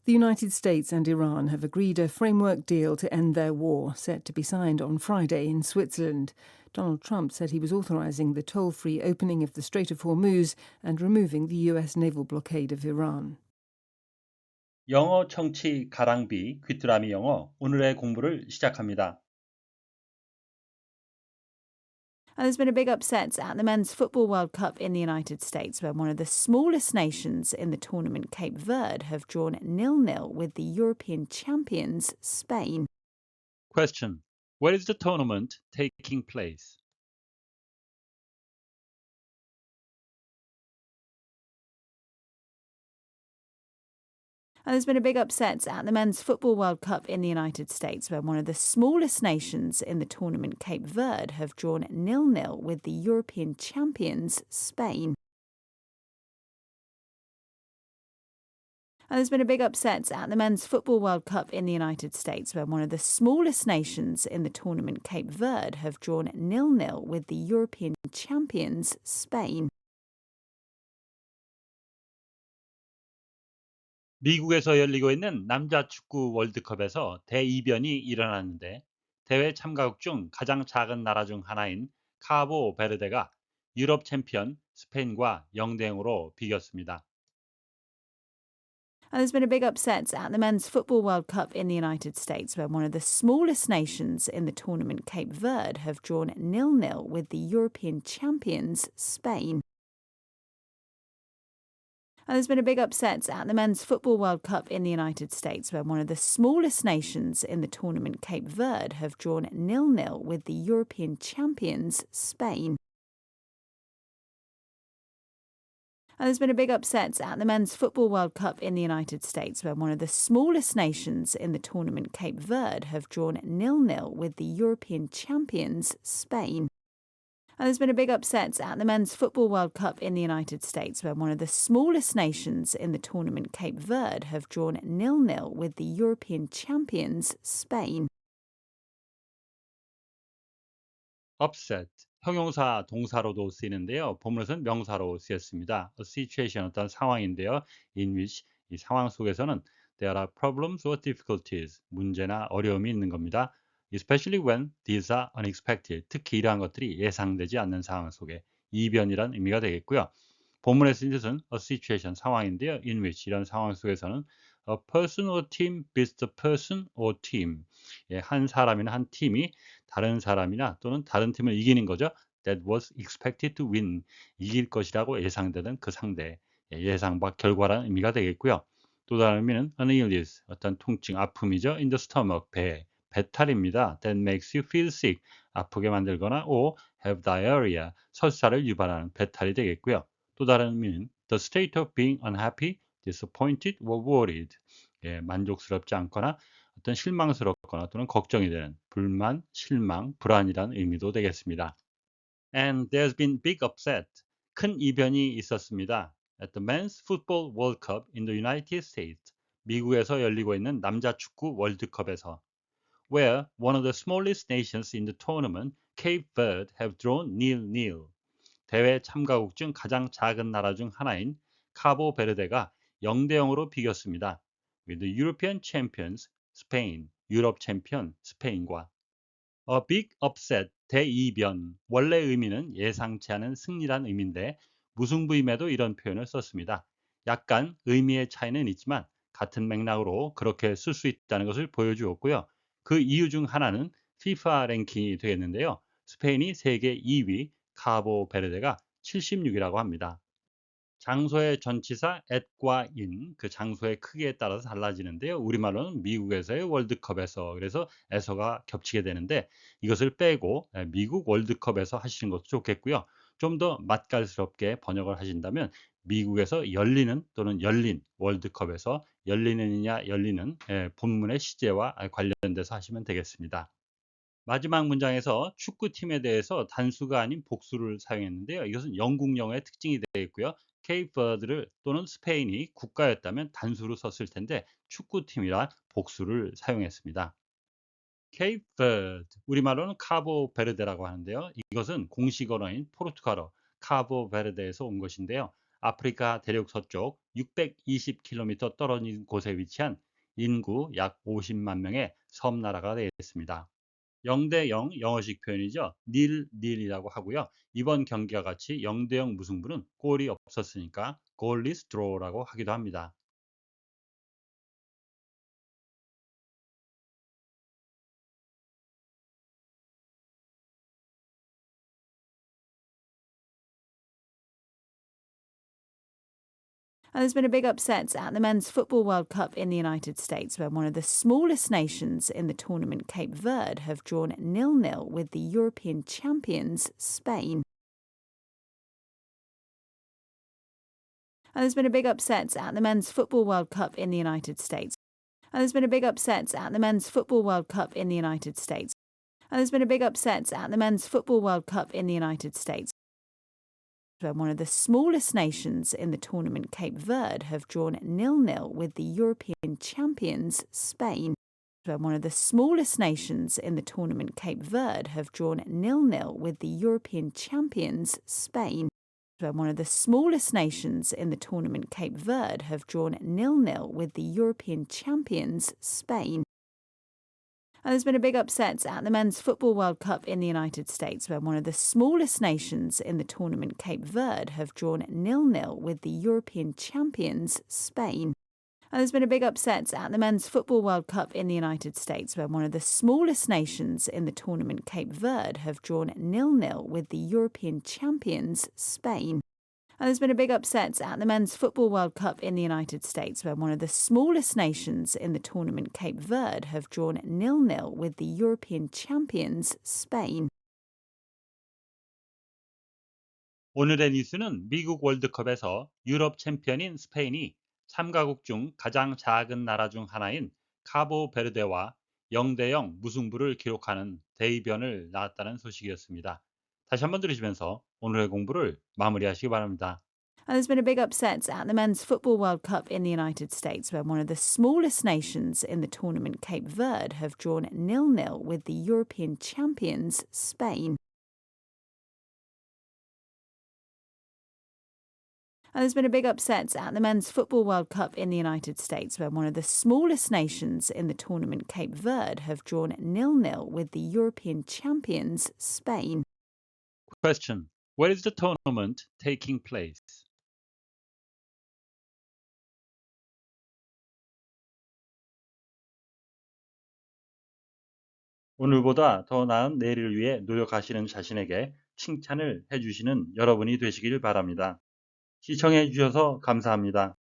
The United States and Iran have agreed a framework deal to end their war, set to be signed on Friday in Switzerland. Donald Trump said he was authorizing the toll-free opening of the Strait of Hormuz and removing the US naval blockade of Iran. 영어 청취 가랑비 귀뚜라미 영어 오늘의 공부를 시작합니다. There's been a big upset at the Men's Football World Cup in the United States, where one of the smallest nations in the tournament, Cape Verde, have drawn 0-0 with the European champions, Spain. Question: Where is the tournament taking place? There's been a big upset at the Men's Football World Cup in the United States, where one of the smallest nations in the tournament, Cape Verde, have drawn 0-0 with the European champions, Spain. There's been a big upset at the Men's Football World Cup in the United States, where one of the smallest nations in the tournament, Cape Verde, have drawn 0-0 with the European champions, Spain. 미국에서 열리고 있는 남자 축구 월드컵에서 대이변이 일어났는데 대회 참가국 중 가장 작은 나라 중 하나인 카보 베르데가 유럽 챔피언 스페인과 0대0으로 비겼습니다. There's been a big upset at the Men's Football World Cup in the United States, where one of the smallest nations in the tournament, Cape Verde, have drawn 0-0 with the European champions, Spain. There's been a big upset at the Men's Football World Cup in the United States, where one of the smallest nations in the tournament, Cape Verde, have drawn 0-0 with the European champions, Spain. There's been a big upset at the Men's Football World Cup in the United States, where one of the smallest nations in the tournament, Cape Verde, have drawn 0-0 with the European champions, Spain. There's been a big upset at the Men's Football World Cup in the United States, where one of the smallest nations in the tournament, Cape Verde, have drawn 0-0 with the European champions, Spain. upset, 형용사 동사로도 쓰이는데요. 본문에서는 명사로 쓰였습니다. a situation, 어떤 상황인데요. in which, 이 상황 속에서는 there are problems or difficulties, 문제나 어려움이 있는 겁니다. especially when these are unexpected, 특히 이러한 것들이 예상되지 않는 상황 속에 이변이란 의미가 되겠고요. 본문에 쓰인 뜻은 a situation, 상황인데요. in which, 이런 상황 속에서는 a person or team beats the person or team, 한 사람이나 한 팀이 다른 사람이나 또는 다른 팀을 이기는 거죠. that was expected to win, 이길 것이라고 예상되는 그 상대, 예상 밖 결과라는 의미가 되겠고요. 또 다른 의미는 an illness, 어떤 통증, 아픔이죠. in the stomach, 배탈입니다. that makes you feel sick, 아프게 만들거나 or have diarrhea, 설사를 유발하는 배탈이 되겠고요. 또 다른 의미는 the state of being unhappy, disappointed or worried, 만족스럽지 않거나 어떤 실망스럽거나 또는 걱정이 되는 불만, 실망, 불안이라는 의미도 되겠습니다. And there's been big upset. 큰 이변이 있었습니다. At the Men's Football World Cup in the United States. 미국에서 열리고 있는 남자 축구 월드컵에서 where one of the smallest nations in the tournament, Cape Verde, have drawn 0-0. 대회 참가국 중 가장 작은 나라 중 하나인 카보 베르데가 0대0으로 비겼습니다. With the European champions, Spain, 유럽 챔피언 스페인과 A big upset, 대이변, 원래 의미는 예상치 않은 승리란 의미인데 무승부임에도 이런 표현을 썼습니다. 약간 의미의 차이는 있지만 같은 맥락으로 그렇게 쓸 수 있다는 것을 보여주었고요. 그 이유 중 하나는 FIFA 랭킹이 되겠는데요. 스페인이 세계 2위, 카보 베르데가 76이라고 합니다. 장소의 전치사 at과 in, 그 장소의 크기에 따라서 달라지는데요. 우리말로는 미국에서의 월드컵에서, 그래서 에서가 겹치게 되는데 이것을 빼고 미국 월드컵에서 하시는 것도 좋겠고요. 좀 더 맛깔스럽게 번역을 하신다면 미국에서 열리는 또는 열린 월드컵에서 열리느냐 열리는, 본문의 시제와 관련돼서 하시면 되겠습니다. 마지막 문장에서 축구팀에 대해서 단수가 아닌 복수를 사용했는데요. 이것은 영국 영어의 특징이 되겠고요. 케이프 버드를 또는 스페인이 국가였다면 단수로 썼을 텐데 축구팀이라 복수를 사용했습니다. 케이프 버드, 우리말로는 카보 베르데라고 하는데요. 이것은 공식 언어인 포르투갈어 카보 베르데에서 온 것인데요. 아프리카 대륙 서쪽 620km 떨어진 곳에 위치한 인구 약 50만 명의 섬나라가 되겠습니다. 0대 0 영어식 표현이죠. 닐이라고 하고요. 이번 경기와 같이 0대 0 무승부는 골이 없었으니까 골리스 드로우라고 하기도 합니다. And there's been a big upset at the Men's Football World Cup in the United States, where one of the smallest nations in the tournament, Cape Verde, have drawn 0-0 with the European champions, Spain. And there's been a big upset at the Men's Football World Cup in the United States. And there's been a big upset at the Men's Football World Cup in the United States. And there's been a big upset at the Men's Football World Cup in the United States, where one of the smallest nations in the tournament, Cape Verde, have drawn 0-0 with the European champions, Spain. Where one of the smallest nations in the tournament, Cape Verde, have drawn 0-0 with the European champions, Spain. Where one of the smallest nations in the tournament, Cape Verde, have drawn 0-0 with the European champions, Spain. And there's been a big upset at the Men's Football World Cup in the United States, where one of the smallest nations in the tournament, Cape Verde, have drawn 0-0 with the European champions, Spain. And there's been a big upset at the Men's Football World Cup in the United States, where one of the smallest nations in the tournament, Cape Verde, have drawn 0-0 with the European champions, Spain. And there's been a big upset at the Men's Football World Cup in the United States, where one of the smallest nations in the tournament, Cape Verde, have drawn 0-0 with the European champions, Spain. 오늘의 뉴스는 미국 월드컵에서 유럽 챔피언인 스페인이 참가국 중 가장 작은 나라 중 하나인 카보 베르데와 0대 0 무승부를 기록하는 대이변을 낳았다는 소식이었습니다. 다시 한번 들으시면서 오늘의 공부를 마무리하시기 바랍니다. And there's been a big upset at the Men's Football World Cup in the United States, where one of the smallest nations in the tournament, Cape Verde, have drawn 0-0 with the European champions, Spain. And there's been a big upset at the Men's Football World Cup in the United States, where one of the smallest nations in the tournament, Cape Verde, have drawn 0-0 with the European champions, Spain. Question: Where is the tournament taking place? 오늘보다 더 나은 내일을 위해 노력하시는 자신에게 칭찬을 해주시는 여러분이 되시길 바랍니다. 시청해 주셔서 감사합니다.